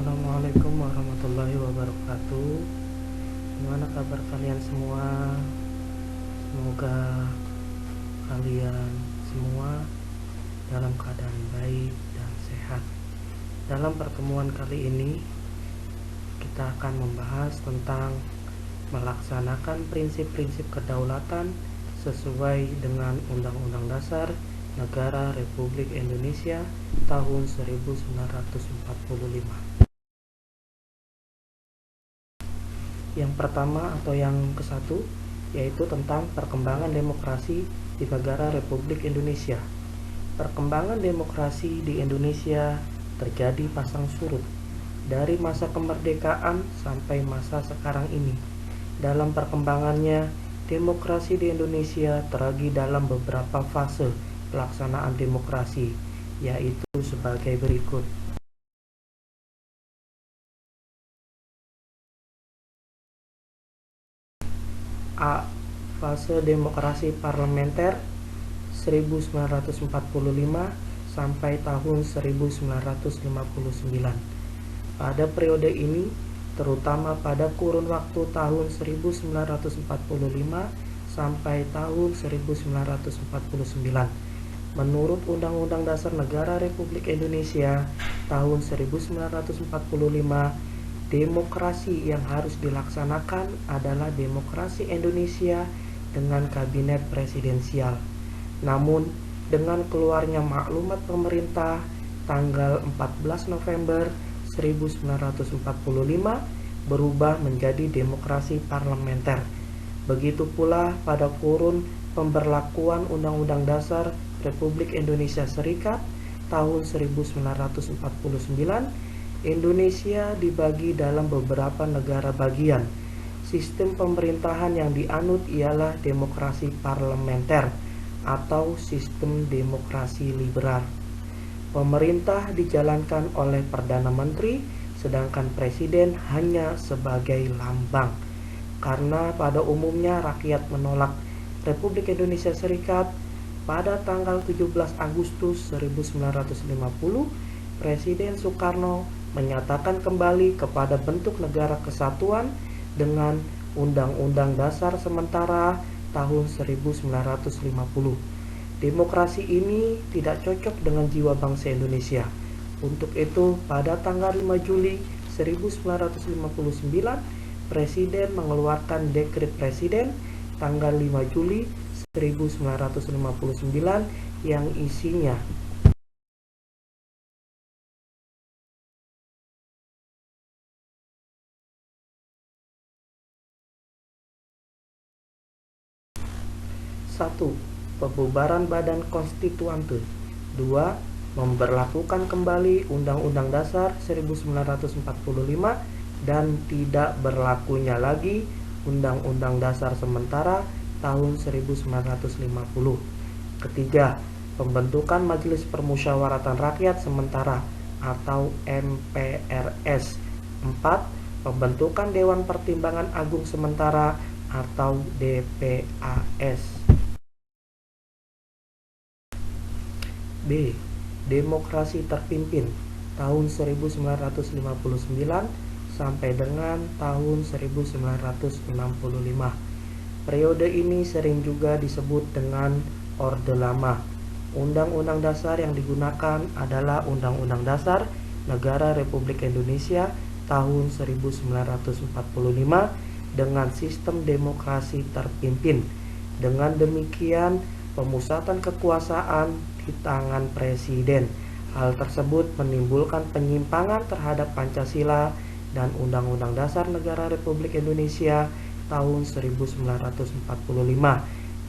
Assalamualaikum warahmatullahi wabarakatuh. Gimana kabar kalian semua? Semoga kalian semua dalam keadaan baik dan sehat. Dalam pertemuan kali ini kita akan membahas tentang melaksanakan prinsip-prinsip kedaulatan sesuai dengan Undang-Undang Dasar Negara Republik Indonesia tahun 1945. Yang pertama atau yang ke-1 yaitu tentang perkembangan demokrasi di negara Republik Indonesia. Perkembangan demokrasi di Indonesia terjadi pasang surut dari masa kemerdekaan sampai masa sekarang ini. Dalam perkembangannya, demokrasi di Indonesia terbagi dalam beberapa fase pelaksanaan demokrasi, yaitu sebagai berikut. A. Fase demokrasi parlementer 1945 sampai tahun 1959. Pada periode ini, terutama pada kurun waktu tahun 1945 sampai tahun 1949. Menurut Undang-Undang Dasar Negara Republik Indonesia tahun 1945, demokrasi yang harus dilaksanakan adalah demokrasi Indonesia dengan kabinet presidensial. Namun, dengan keluarnya maklumat pemerintah tanggal 14 November 1945 berubah menjadi demokrasi parlementer. Begitu pula pada kurun pemberlakuan Undang-Undang Dasar Republik Indonesia Serikat tahun 1949, Indonesia dibagi dalam beberapa negara bagian. Sistem pemerintahan yang dianut ialah demokrasi parlementer atau sistem demokrasi liberal. Pemerintah dijalankan oleh Perdana Menteri, sedangkan Presiden hanya sebagai lambang. Karena pada umumnya rakyat menolak Republik Indonesia Serikat, pada tanggal 17 Agustus 1950, Presiden Soekarno menyatakan kembali kepada bentuk negara kesatuan dengan Undang-Undang Dasar Sementara tahun 1950. Demokrasi ini tidak cocok dengan jiwa bangsa Indonesia. Untuk itu, pada tanggal 5 Juli 1959, Presiden mengeluarkan Dekret Presiden tanggal 5 Juli 1959 yang isinya: Satu, pembubaran Badan Konstituante. 2. Memberlakukan kembali Undang-Undang Dasar 1945 dan tidak berlakunya lagi Undang-Undang Dasar Sementara tahun 1950. Ketiga, pembentukan Majelis Permusyawaratan Rakyat Sementara atau MPRS. 4. Pembentukan Dewan Pertimbangan Agung Sementara atau DPAS. B. Demokrasi terpimpin tahun 1959 sampai dengan tahun 1965. Periode ini sering juga disebut dengan Orde Lama. Undang-undang dasar yang digunakan adalah Undang-Undang Dasar Negara Republik Indonesia tahun 1945 dengan sistem demokrasi terpimpin. Dengan demikian, pemusatan kekuasaan di tangan Presiden. Hal tersebut menimbulkan penyimpangan terhadap Pancasila dan Undang-Undang Dasar Negara Republik Indonesia tahun 1945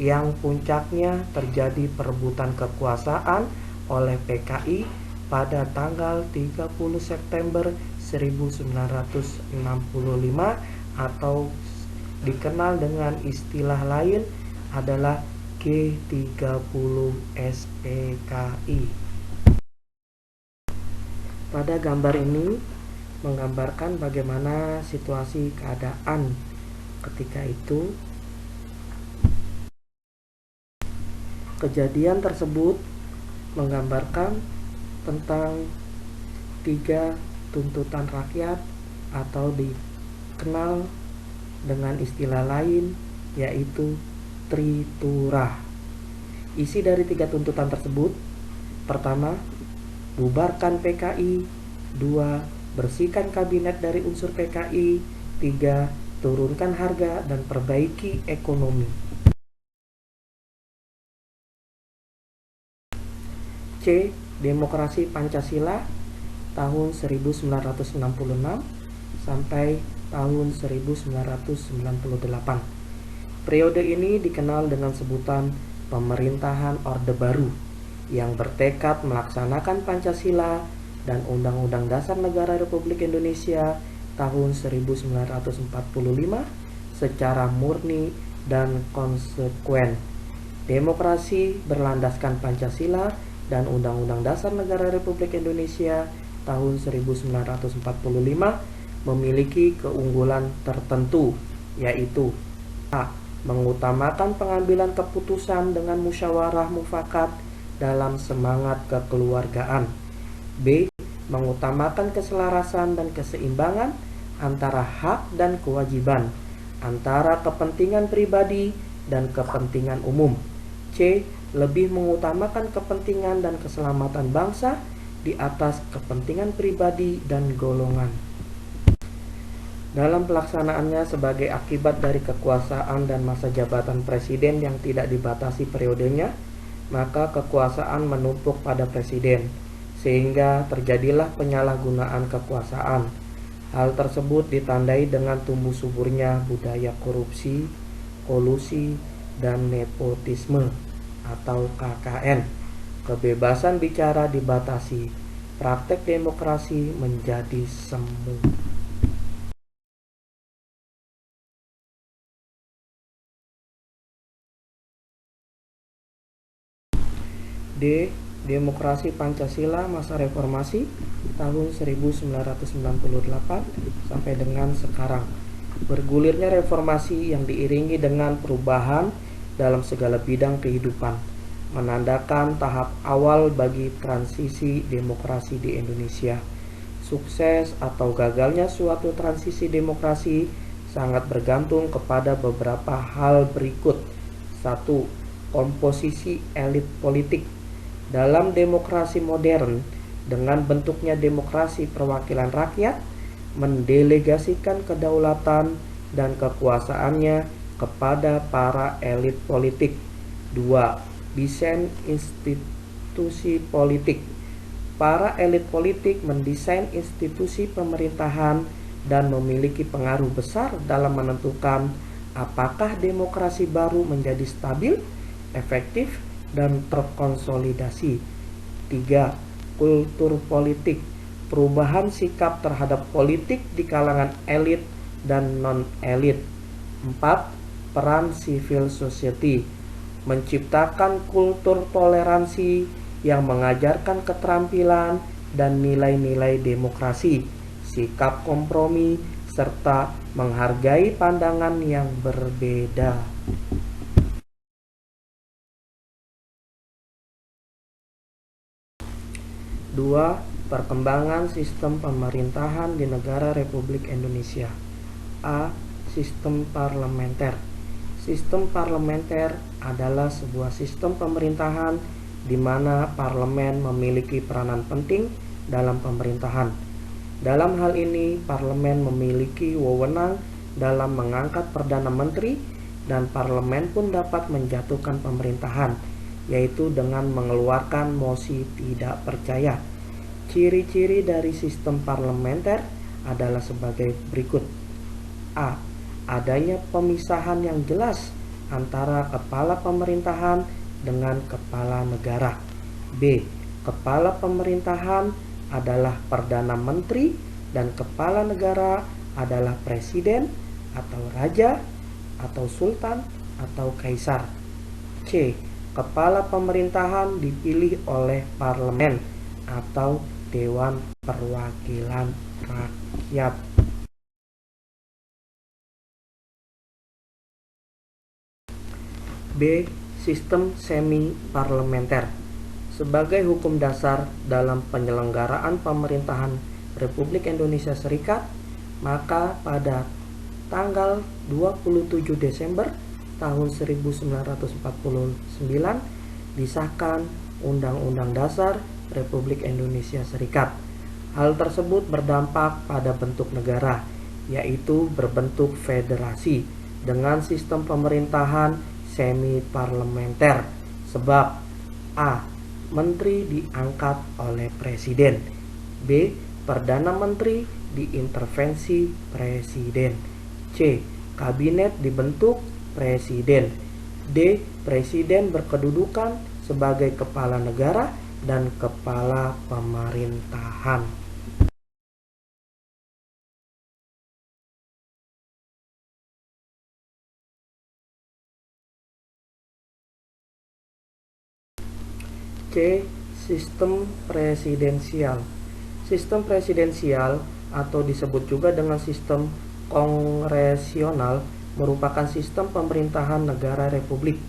yang puncaknya terjadi perebutan kekuasaan oleh PKI pada tanggal 30 September 1965 atau dikenal dengan istilah lain adalah G30 SPKI. Pada gambar ini menggambarkan bagaimana situasi keadaan ketika itu. Kejadian tersebut menggambarkan tentang 3 tuntutan rakyat atau dikenal dengan istilah lain yaitu Tritura. Isi dari 3 tuntutan tersebut: pertama, bubarkan PKI; 2, bersihkan kabinet dari unsur PKI; 3, turunkan harga dan perbaiki ekonomi. C. Demokrasi Pancasila tahun 1966 sampai tahun 1998. Periode ini dikenal dengan sebutan pemerintahan Orde Baru yang bertekad melaksanakan Pancasila dan Undang-Undang Dasar Negara Republik Indonesia tahun 1945 secara murni dan konsekuen. Demokrasi berlandaskan Pancasila dan Undang-Undang Dasar Negara Republik Indonesia tahun 1945 memiliki keunggulan tertentu, yaitu: A. Mengutamakan pengambilan keputusan dengan musyawarah mufakat dalam semangat kekeluargaan. B. Mengutamakan keselarasan dan keseimbangan antara hak dan kewajiban, antara kepentingan pribadi dan kepentingan umum. C. Lebih mengutamakan kepentingan dan keselamatan bangsa di atas kepentingan pribadi dan golongan. Dalam pelaksanaannya sebagai akibat dari kekuasaan dan masa jabatan presiden yang tidak dibatasi periodenya, maka kekuasaan menumpuk pada presiden, sehingga terjadilah penyalahgunaan kekuasaan. Hal tersebut ditandai dengan tumbuh suburnya budaya korupsi, kolusi, dan nepotisme atau KKN. Kebebasan bicara dibatasi, praktek demokrasi menjadi semu. D. Demokrasi Pancasila masa reformasi tahun 1998 sampai dengan sekarang. Bergulirnya reformasi yang diiringi dengan perubahan dalam segala bidang kehidupan menandakan tahap awal bagi transisi demokrasi di Indonesia. Sukses atau gagalnya suatu transisi demokrasi sangat bergantung kepada beberapa hal berikut. 1. Komposisi elit politik. Dalam demokrasi modern, dengan bentuknya demokrasi perwakilan rakyat, mendelegasikan kedaulatan dan kekuasaannya kepada para elit politik. 2. Desain institusi politik. Para elit politik mendesain institusi pemerintahan dan memiliki pengaruh besar dalam menentukan apakah demokrasi baru menjadi stabil, efektif, dan terkonsolidasi. 3. Kultur politik. Perubahan sikap terhadap politik di kalangan elit dan non-elit. 4. Peran civil society. Menciptakan kultur toleransi yang mengajarkan keterampilan dan nilai-nilai demokrasi, sikap kompromi, serta menghargai pandangan yang berbeda. 2. Perkembangan sistem pemerintahan di negara Republik Indonesia. A. Sistem parlementer. Sistem parlementer adalah sebuah sistem pemerintahan di mana parlemen memiliki peranan penting dalam pemerintahan. Dalam hal ini, parlemen memiliki wewenang dalam mengangkat perdana menteri dan parlemen pun dapat menjatuhkan pemerintahan, yaitu dengan mengeluarkan mosi tidak percaya. Ciri-ciri dari sistem parlementer adalah sebagai berikut. A. Adanya pemisahan yang jelas antara kepala pemerintahan dengan kepala negara. B. Kepala pemerintahan adalah perdana menteri dan kepala negara adalah presiden atau raja atau sultan atau kaisar. C. Kepala pemerintahan dipilih oleh parlemen atau Dewan Perwakilan Rakyat. B. Sistem semi parlementer. Sebagai hukum dasar dalam penyelenggaraan pemerintahan Republik Indonesia Serikat, maka pada tanggal 27 Desember tahun 1949 disahkan Undang-Undang Dasar Republik Indonesia Serikat. Hal tersebut berdampak pada bentuk negara, yaitu berbentuk federasi dengan sistem pemerintahan semi-parlementer. Sebab A. Menteri diangkat oleh Presiden. B. Perdana Menteri diintervensi Presiden. C. Kabinet dibentuk Presiden. D. Presiden berkedudukan sebagai kepala negara dan kepala pemerintahan. C. Sistem presidensial. Sistem presidensial atau disebut juga dengan sistem kongresional merupakan sistem pemerintahan negara republik.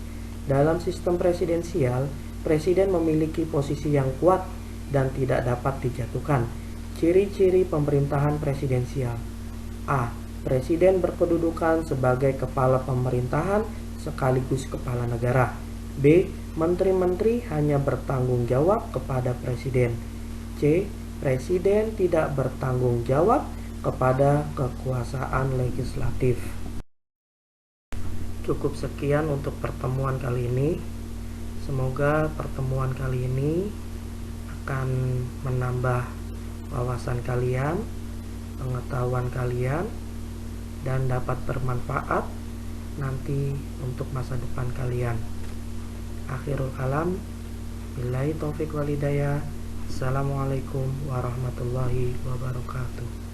Dalam sistem presidensial, presiden memiliki posisi yang kuat dan tidak dapat dijatuhkan. Ciri-ciri pemerintahan presidensial: A. Presiden berkedudukan sebagai kepala pemerintahan sekaligus kepala negara. B. Menteri-menteri hanya bertanggung jawab kepada Presiden. C. Presiden tidak bertanggung jawab kepada kekuasaan legislatif. Cukup sekian untuk pertemuan kali ini. Semoga pertemuan kali ini akan menambah wawasan kalian, pengetahuan kalian, dan dapat bermanfaat nanti untuk masa depan kalian. Akhirul kalam, billahi taufiq wal hidayah. Assalamualaikum warahmatullahi wabarakatuh.